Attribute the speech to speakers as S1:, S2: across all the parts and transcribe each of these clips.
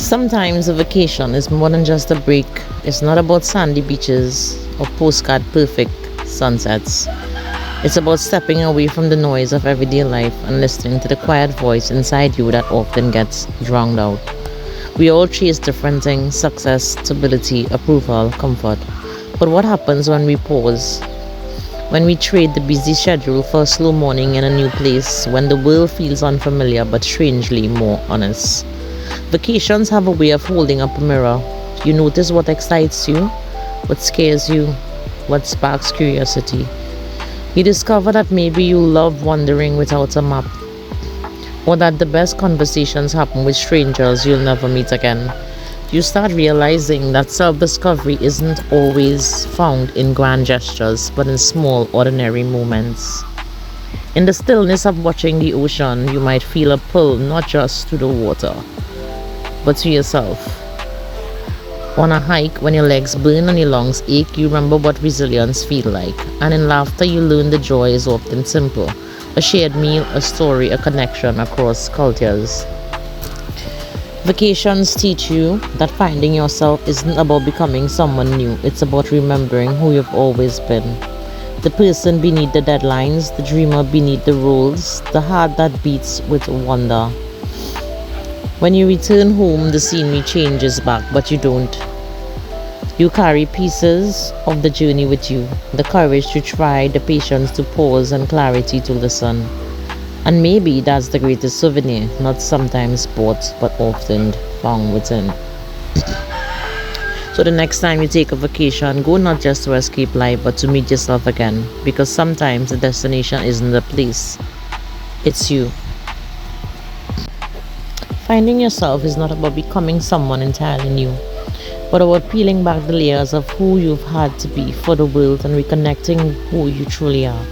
S1: Sometimes a vacation is more than just a break. It's not about sandy beaches or postcard perfect sunsets. It's about stepping away from the noise of everyday life and listening to the quiet voice inside you that often gets drowned out. We all chase different things: success, stability, approval, comfort. But what happens when we pause? When we trade the busy schedule for a slow morning in a new place, when the world feels unfamiliar but strangely more honest? Vacations have a way of holding up a mirror. You notice what excites you, what scares you, what sparks curiosity. You discover that maybe you love wandering without a map, or that the best conversations happen with strangers you'll never meet again. You start realizing that self discovery isn't always found in grand gestures, but in small, ordinary moments. In the stillness of watching the ocean, you might feel a pull not just to the water, but to yourself. On a hike, when your legs burn and your lungs ache, you remember what resilience feels like. And in laughter, you learn the joy is often simple: a shared meal, a story, a connection across cultures. Vacations teach you that finding yourself isn't about becoming someone new, it's about remembering who you've always been. The person beneath the deadlines, the dreamer beneath the rules, the heart that beats with wonder. When you return home, the scenery changes back, but you don't. You carry pieces of the journey with you: the courage to try, the patience to pause, and clarity to listen. And maybe that's the greatest souvenir, not sometimes bought, but often found within. So the next time you take a vacation, go not just to escape life, but to meet yourself again. Because sometimes the destination isn't the place, it's you. Finding yourself is not about becoming someone entirely new, but about peeling back the layers of who you've had to be for the world and reconnecting who you truly are.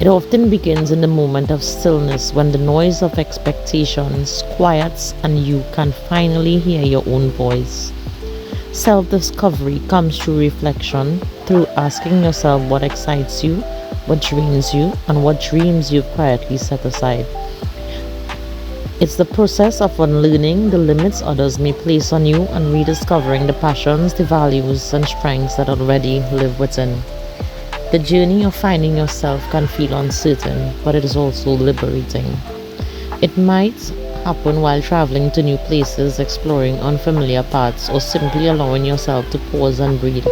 S1: It often begins in the moment of stillness, when the noise of expectations quiets and you can finally hear your own voice. Self-discovery comes through reflection, through asking yourself what excites you, what drains you, and what dreams you've quietly set aside. It's the process of unlearning the limits others may place on you and rediscovering the passions, the values, and strengths that already live within. The journey of finding yourself can feel uncertain, but it is also liberating. It might happen while traveling to new places, exploring unfamiliar paths, or simply allowing yourself to pause and breathe.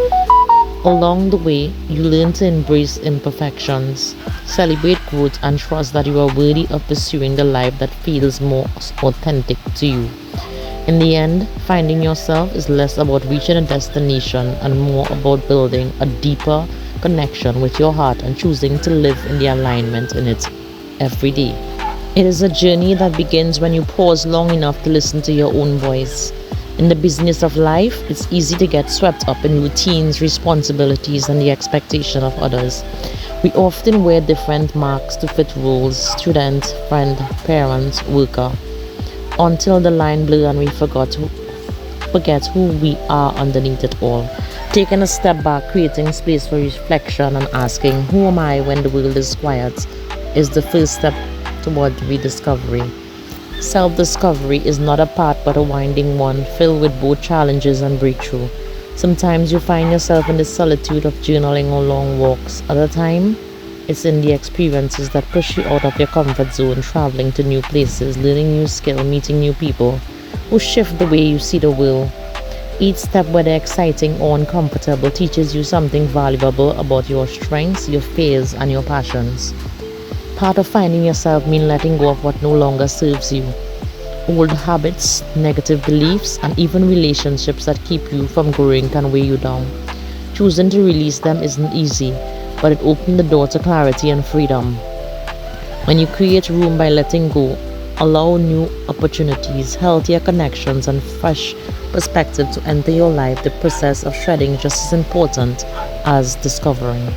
S1: Along the way, you learn to embrace imperfections, celebrate growth, and trust that you are worthy of pursuing the life that feels more authentic to you. In the end, finding yourself is less about reaching a destination and more about building a deeper connection with your heart and choosing to live in the alignment in it every day. It is a journey that begins when you pause long enough to listen to your own voice. In the business of life, it's easy to get swept up in routines, responsibilities, and the expectation of others. We often wear different marks to fit roles: student, friend, parent, worker, until the line blurs and we forget who we are underneath it all. Taking a step back, creating space for reflection, and asking, who am I when the world is quiet, is the first step toward rediscovery. Self-discovery is not a path but a winding one, filled with both challenges and breakthrough. Sometimes you find yourself in the solitude of journaling or long walks. Other time, it's in the experiences that push you out of your comfort zone, traveling to new places, learning new skills, meeting new people who shift the way you see the world. Each step, whether exciting or uncomfortable, teaches you something valuable about your strengths, your fears, and your passions. Part of finding yourself means letting go of what no longer serves you. Old habits, negative beliefs, and even relationships that keep you from growing can weigh you down. Choosing to release them isn't easy, but it opens the door to clarity and freedom. When you create room by letting go, allow new opportunities, healthier connections, and fresh perspective to enter your life. The process of shedding is just as important as discovering.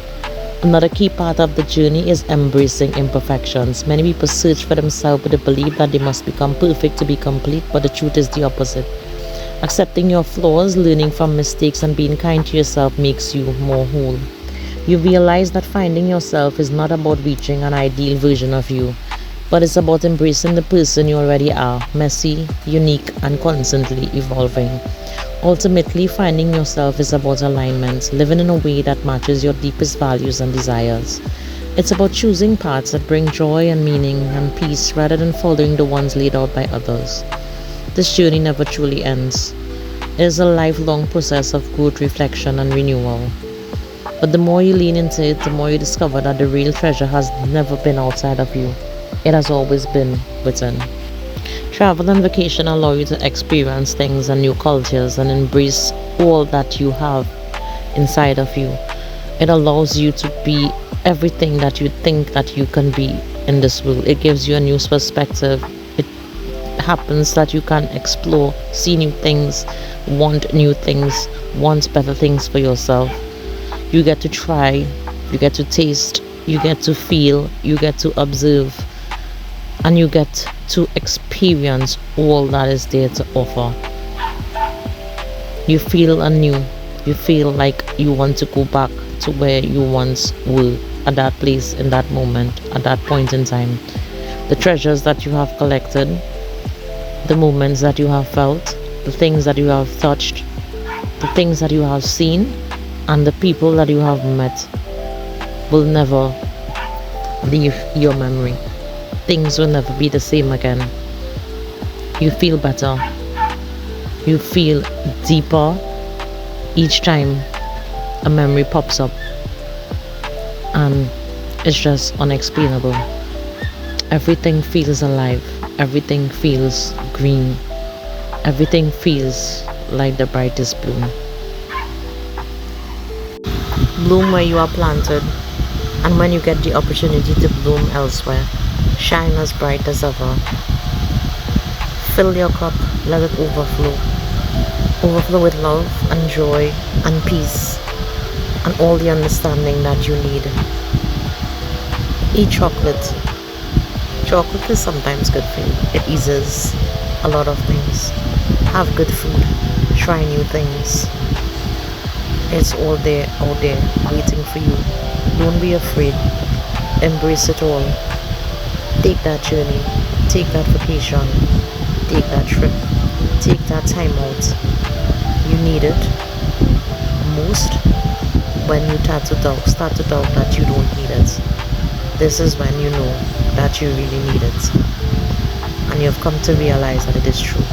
S1: Another key part of the journey is embracing imperfections. Many people search for themselves with the belief that they must become perfect to be complete, but the truth is the opposite. Accepting your flaws, learning from mistakes, and being kind to yourself makes you more whole. You realize that finding yourself is not about reaching an ideal version of you. But it's about embracing the person you already are, messy, unique, and constantly evolving. Ultimately, finding yourself is about alignment, living in a way that matches your deepest values and desires. It's about choosing paths that bring joy and meaning and peace rather than following the ones laid out by others. This journey never truly ends. It is a lifelong process of growth, reflection, and renewal. But the more you lean into it, the more you discover that the real treasure has never been outside of you. It has always been within. Travel and vacation allow you to experience things and new cultures and embrace all that you have inside of you. It allows you to be everything that you think that you can be in this world. It gives you a new perspective. It happens that you can explore, see new things, want new things, want better things for yourself. You get to try, you get to taste, you get to feel, you get to observe, and you get to experience all that is there to offer. You feel anew. You feel like you want to go back to where you once were, at that place, in that moment, at that point in time. The treasures that you have collected, the moments that you have felt, the things that you have touched, the things that you have seen, and the people that you have met will never leave your memory. Things will never be the same again. You feel better. You feel deeper each time a memory pops up. And it's just unexplainable. Everything feels alive. Everything feels green. Everything feels like the brightest bloom. Bloom where you are planted, and when you get the opportunity to bloom elsewhere, shine as bright as ever. Fill your cup, let it overflow. Overflow with love and joy and peace and all the understanding that you need. Eat chocolate. Chocolate is sometimes good for you. It eases a lot of things. Have good food. Try new things. It's all there, out there, waiting for you. Don't be afraid. Embrace it all. Take that journey. Take that vacation. Take that trip. Take that time out. You need it most when you start to doubt that you don't need it. This is when you know that you really need it. And you've come to realize that it is true.